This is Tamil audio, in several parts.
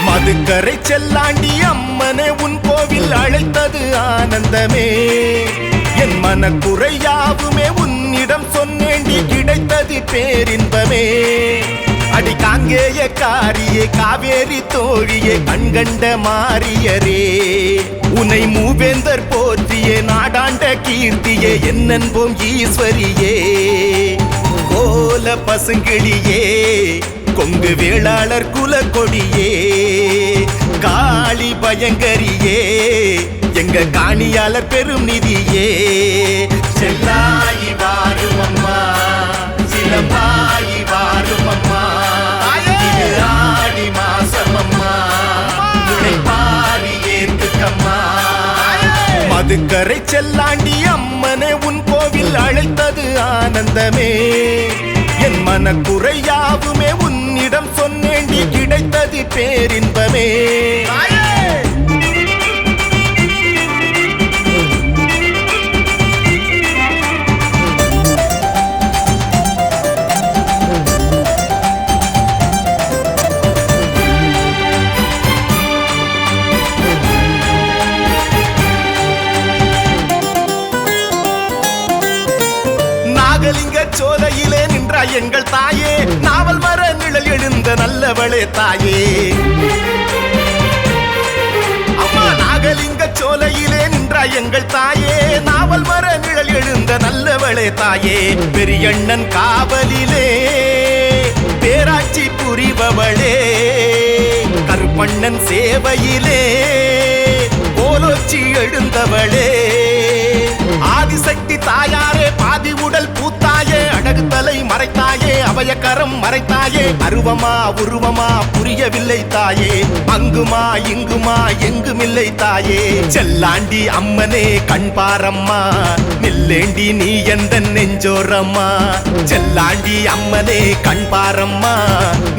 மதுக்கரை செல்லாண்டி அம்மனே உன் கோவில் அழைத்தது ஆனந்தமே. என் மனக்குறையாவுமே உன்னிடம் சொன்னேண்டி கிடைத்தது பேரின்பமே. அடி காங்கேய காரியே காவேரி தோழியே கண்கண்ட மாரியரே, உன்னை மூவேந்தர் போற்றியே நாடாண்ட கீர்த்தியே என்னன்போம் ஈஸ்வரியே. கோல பசுங்கிளியே கொங்கு வேளாளர் குல கொடியே, காளி பயங்கரியே எங்க காணியாளர் பெரும் நிதியே. செல்லாயி வாரும் அம்மா சிலம்பாயி வாரும் அம்மா, இது ஆடி மாசம் அம்மா உழைப்பாரி ஏத்துக்கம்மா. மதுக்கரை செல்லாண்டி அம்மனே உன் கோவில் அழைத்தது ஆனந்தமே. என் மனக்குறையாவுமே உன்னிடம் சொன்னேண்டி கிடைத்தது பேரின்பமே. நாகலிங்க சோலையிலே நின்றாய் எங்கள் தாயே, நாவல் மர நிழல் எழுந்த நல்லவளே தாயே. அம்மா நாகலிங்க சோலையிலே நின்றாய் எங்கள் தாயே, நாவல் மர நிழல் எழுந்த நல்லவளே தாயே. பெரியண்ணன் காவலிலே பேராட்சி புரிபவளே, கருப்பண்ணன் சேவையிலே கோலோச்சி எழுந்தவளே. ஆதிசக்தி தாயாரே பாதி உடல் பூத்தாயே, அழகு தலை மறைத்தாயே அபயக்கரம் மறைத்தாயே. அருவமா உருவமா புரியவில்லை தாயே, அங்குமா இங்குமா எங்குமில்லை தாயே. செல்லாண்டி அம்மனே கண்பாரம்மா நில்லேண்டி நீ எந்த நெஞ்சோரம்மா. செல்லாண்டி அம்மனே கண்பாரம்மா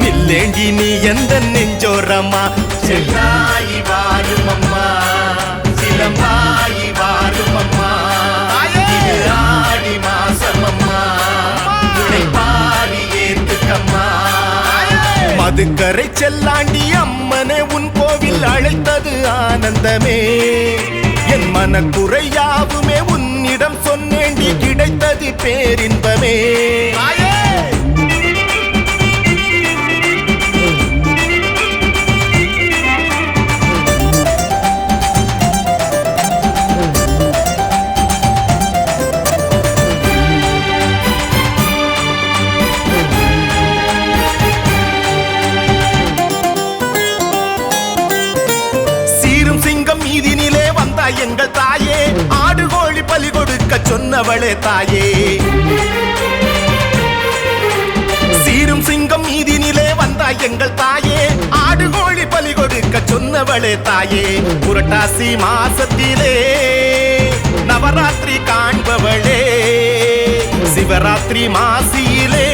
நில்லேண்டி நீ எந்த நெஞ்சோரம்மா. செல்லாயி வாரும் அம்மா சிலம்பாயி வாரும் அம்மா, இது ஆடி மாசம் அம்மா உழைப்பாரி ஏத்துக்கம்மா. மதுக்கரை செல்லாண்டி அம்மனே உன் கோவில் அழைத்தது ஆனந்தமே. என் மனக்குறையாவுமே உன்னிடம் சொன்னேண்டி கிடைத்தது பேரின்பமே. எங்கள் தாயே ஆடு கோழி பலி கொடுக்க சொன்னவளே தாயே. சீரும் சிங்கம் மீதினிலே வந்தாய் எங்கள் தாயே, ஆடு கோழி பலி கொடுக்க சொன்னவளே தாயே. புரட்டாசி மாசத்திலே நவராத்திரி காண்பவளே, சிவராத்திரி மாசியிலே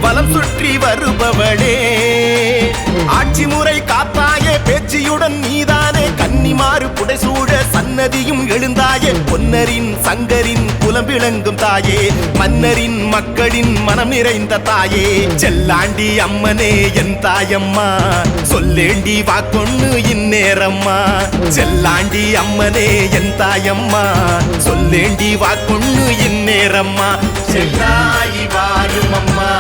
வலம் சுற்றி வருபவளே. ஆட்சி முறை காத்தாயே பேச்சியுடன் நீதானே, கன்னிமாறு புடைசூழ சன்னதியும் எழுந்தாயே. பொன்னரின் சங்கரின் புலம் விளங்கும் தாயே, மன்னரின் மக்களின் மனம் நிறைந்த தாயே. செல்லாண்டி அம்மனே என் தாயம்மா சொல்லேண்டி வாக்கொண்ணு இந்நேரம்மா. செல்லாண்டி அம்மனே என் தாயம்மா சொல்லேண்டி வாக்கொண்ணு இந்நேரம்மா. செல்லாயி வாரும் அம்மா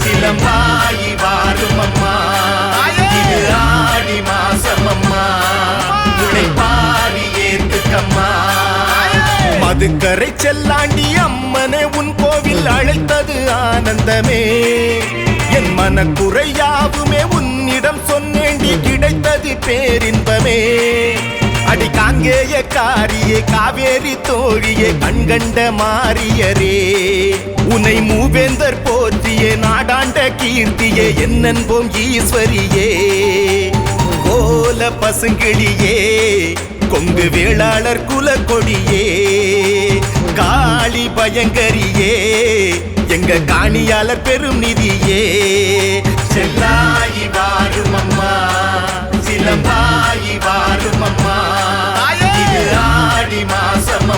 சிலம்பாயி வாரும் அம்மா, இது ஆடி மாசம் அம்மா உழைப்பாரி ஏத்துக்கம்மா. மதுக்கரை செல்லாண்டி அம்மனே உன் கோவில் அழைத்தது ஆனந்தமே. என் மனக்குறையாவுமே உன்னிடம் சொன்னேண்டி கிடைத்தது பேரின்பமே. அடி காங்கேய காரியே காவேரி தோழியே கண்கண்ட மாரியரே, உன்னை மூவேந்தர் போற்றியே நாடாண்ட கீர்த்தியே என்னன்போம் ஈஸ்வரியே. கோல பசுங்கிளியே கொங்கு வேளாளர் குல கொடியே காளி பயங்கரியே எங்க காணியாளர் பெரும் நிதியே செல்லாயி வாரும் அம்மா சிலம்பாயி வாரும் அம்மா இது ஆடி மாசம்